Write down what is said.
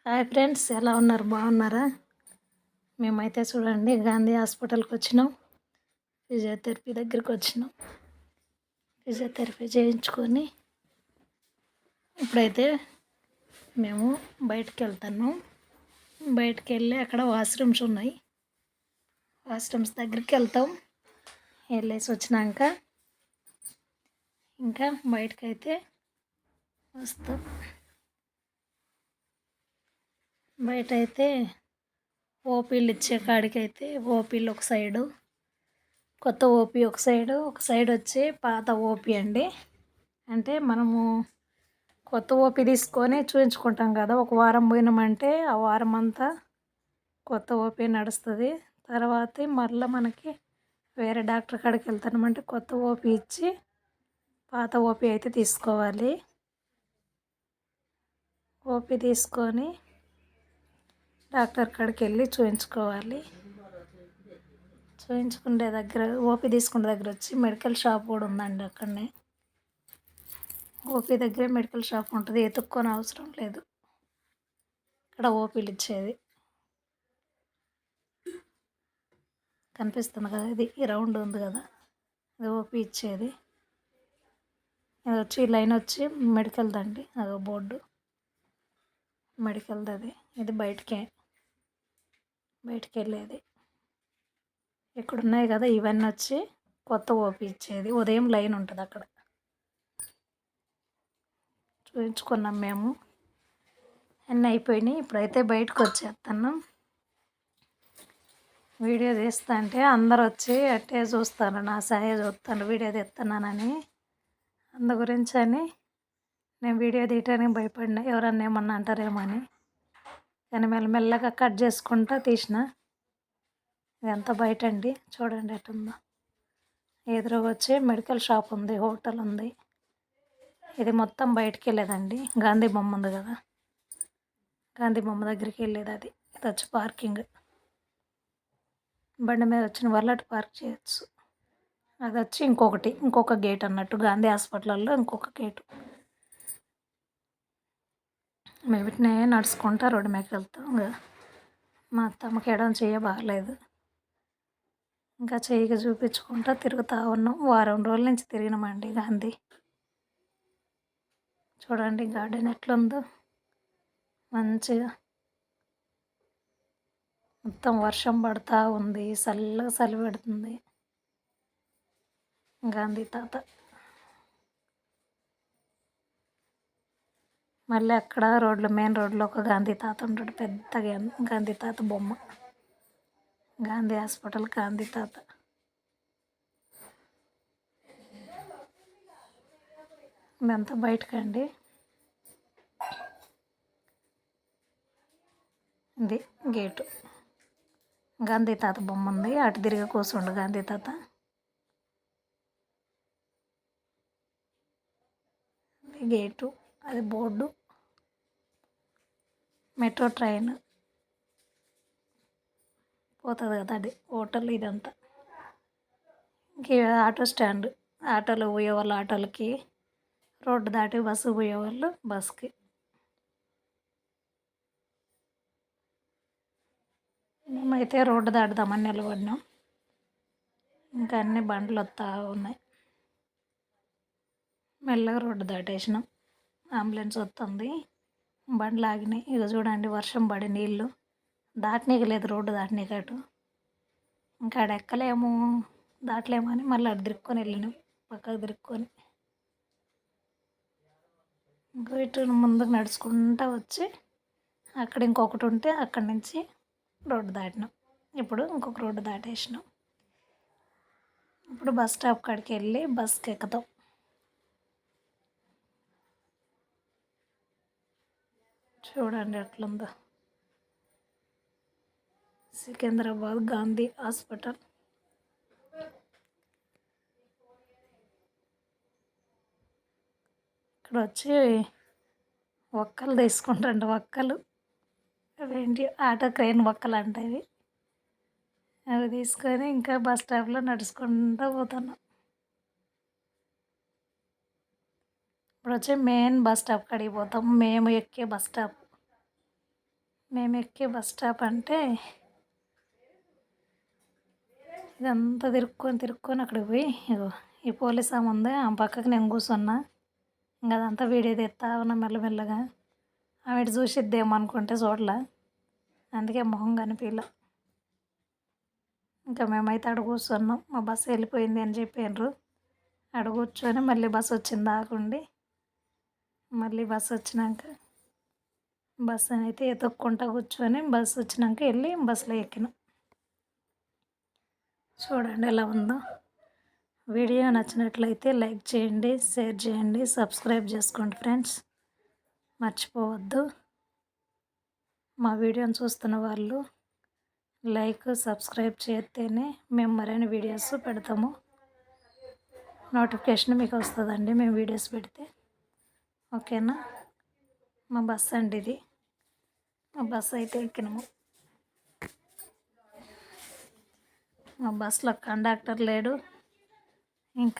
Hi friends, ఎలా ఉన్నారు? బాగున్నారా? మేమైతే చూడండి గాంధీ హాస్పిటల్కి వచ్చినాం. ఫిజియోథెరపీ దగ్గరికి వచ్చినాం. ఫిజియోథెరపీ చేయించుకొని ఇప్పుడైతే మేము బయటికి వెళ్తున్నాం. బయటికి వెళ్ళి అక్కడ వాష్రూమ్స్ ఉన్నాయి. వాష్రూమ్స్ దగ్గరికి వెళ్తాం. వెళ్ళేసి వచ్చినాక ఇంకా బయటకైతే వస్తాం. బయట అయితే ఓపీలు ఇచ్చే కాడికైతే ఓపీలు ఒక సైడు, కొత్త ఓపీ ఒక సైడ్ వచ్చి పాత ఓపీ అండి. అంటే మనము కొత్త ఓపీ తీసుకొని చూపించుకుంటాం కదా, ఒక వారం పోయినామంటే ఆ వారం అంతా కొత్త ఓపీ నడుస్తుంది. తర్వాత మళ్ళీ మనకి వేరే డాక్టర్ కాడికి వెళ్తామంటే కొత్త ఓపీ ఇచ్చి పాత ఓపీ అయితే తీసుకోవాలి. ఓపీ తీసుకొని డాక్టర్ కాడికి వెళ్ళి చూపించుకోవాలి. చూపించుకునే దగ్గర ఓపీ తీసుకునే దగ్గర వచ్చి మెడికల్ షాప్ కూడా ఉందండి. అక్కడనే ఓపీ దగ్గరే మెడికల్ షాప్ ఉంటుంది. ఎత్తుక్కొని అవసరం లేదు. ఇక్కడ ఓపీలు ఇచ్చేది కనిపిస్తుంది కదా, ఇది ఈ రౌండ్ ఉంది కదా, అది ఓపీ ఇచ్చేది. ఇది వచ్చి లైన్ వచ్చి మెడికల్ దండి, అదో బోర్డు మెడికల్ది. అది ఇది బయటికి వెళ్ళేది. ఇక్కడ ఉన్నాయి కదా, ఇవన్నీ వచ్చి కొత్త ఓపీ ఇచ్చేది. ఉదయం లైన్ ఉంటుంది అక్కడ. చూపించుకున్నాం మేము, అన్నీ అయిపోయినాయి. ఇప్పుడైతే బయటకు వచ్చేస్తున్నాం. వీడియో తీస్తా అంటే అందరు వచ్చి అట్టే చూస్తారు, నా సాయ చూస్తాను వీడియో తీస్తున్నానని. అందు గురించి అని నేను వీడియో తీయటానికి భయపడినా, ఎవరన్నా ఏమన్నా అంటారేమో అని. కానీ మెల్లమెల్లగా కట్ చేసుకుంటా తీసిన. ఇదంతా బయట అండి, చూడండి ఎట్టుందో. ఎదురుగా వచ్చి మెడికల్ షాప్ ఉంది, హోటల్ ఉంది. ఇది మొత్తం బయటికి వెళ్ళేదండి. గాంధీ బొమ్మ ఉంది కదా, గాంధీ బొమ్మ దగ్గరికి వెళ్ళేది అది. ఇది వచ్చి పార్కింగ్, బండి మీద వచ్చిన వాళ్ళు అటు పార్క్ చేయొచ్చు. అది వచ్చి ఇంకొక గేట్ అన్నట్టు, గాంధీ హాస్పిటల్లో ఇంకొక గేటు. మేము వీటినే నడుచుకుంటా రోడ్డు మీదకి వెళ్తాం. మా అత్తమ్మకి ఎడం చెయ్య బాగలేదు, ఇంకా చెయ్యికి చూపించుకుంటా తిరుగుతూ ఉన్నాం. వారం రోజుల నుంచి తిరిగినామండి గాంధీ. చూడండి గార్డెన్ ఎట్లుందో మంచిగా. మొత్తం వర్షం పడుతూ ఉంది, చల్లగా చలి పెడుతుంది. గాంధీ తాత మళ్ళీ అక్కడ మెయిన్ రోడ్లో ఒక గాంధీ తాత ఉంటాడు, పెద్దగా గాంధీ తాత బొమ్మ. గాంధీ హాస్పిటల్ గాంధీ తాత. ఇదంతా బయటకండి. ఇది గేటు, గాంధీ తాత బొమ్మ ఉంది. అటు తిరిగి కూర్చుండు గాంధీ తాత. ఇది గేటు, అది బోర్డు. మెట్రో ట్రైన్ పోతుంది కదా, అది హోటల్. ఇదంతా ఇంక ఆటో స్టాండ్. ఆటోలు పోయేవాళ్ళు ఆటోలకి, రోడ్డు దాటి బస్సు పోయేవాళ్ళు బస్కి. మేమైతే రోడ్డు దాటుదామని నిలబడినాం. ఇంకా అన్ని బండ్లు వస్తూ ఉన్నాయి. మెల్లగా రోడ్డు దాటేసినాం. అంబులెన్స్ వస్తుంది, బండ్లు ఆగినాయి. ఇక చూడండి, వర్షం పడి నీళ్ళు దాటనీకి లేదు, రోడ్డు దాటనీకి అటు. ఇంకా ఆడ ఎక్కలేము, దాటలేము అని మళ్ళీ అటు తిరుక్కొని వెళ్ళినాం, పక్కకు తిరుక్కొని. ఇంకో ఇటు ముందుకు నడుచుకుంటూ వచ్చి అక్కడ ఇంకొకటి ఉంటే అక్కడి నుంచి రోడ్డు దాటినాం. ఇప్పుడు ఇంకొక రోడ్డు దాటేసినాం. ఇప్పుడు బస్ స్టాప్ కాడికి వెళ్ళి బస్కి ఎక్కుతాం. చూడండి ఎట్లుందో, సికింద్రాబాద్ గాంధీ హాస్పిటల్. ఇక్కడ వచ్చి ఒక్కలు తీసుకుంటాండి, ఒక్కలు. అవేంటి ఆటో క్రెయిన్ ఒక్కలు అంటే అవి తీసుకొని ఇంకా బస్ స్టాప్లో నడుచుకుంటూ పోతున్నాం. ఇప్పుడు వచ్చి మెయిన్ బస్ స్టాప్ కాడికి పోతాం. మేము ఎక్కే బస్ స్టాప్ మేము ఎక్కే బస్ స్టాప్ అంటే ఇదంతా తిరుక్కొని అక్కడికి పోయి ఇగో ఈ పోలీస్ ఆమె ఉంది ఆమె పక్కకి నేను కూర్చున్నా. ఇంకా అదంతా వీడియో తీస్తా ఉన్నా మెల్లమెల్లగా. ఆమె ఇటు చూసిద్దేమో అనుకుంటే చూడలే, అందుకే మొహం కనిపించలే. ఇంకా మేమైతే అక్కడ కూర్చున్నాం. మా బస్సు వెళ్ళిపోయింది అని చెప్పినారు. అక్కడ కూర్చొని మళ్ళీ బస్సు వచ్చింది ఆకుండి. మళ్ళీ బస్సు వచ్చినాక బస్సు అయితే ఎత్తుక్కుంటా కూర్చొని బస్సు వచ్చినాక వెళ్ళి బస్సులో ఎక్కినాం. చూడండి ఎలా ఉందో. వీడియో నచ్చినట్లయితే లైక్ చేయండి, షేర్ చేయండి, సబ్స్క్రైబ్ చేసుకోండి ఫ్రెండ్స్. మర్చిపోవద్దు. మా వీడియోని చూస్తున్న వాళ్ళు లైక్ సబ్స్క్రైబ్ చేస్తేనే మేము మరిన్ని వీడియోస్ పెడతాము. నోటిఫికేషన్ మీకు వస్తుందండి మేము వీడియోస్ పెడితే. ఓకేనా. మా బస్సు అండి ఇది. మా బస్సు అయితే ఎక్కినాము. మా బస్సులో కండక్టర్ లేడు. ఇంకా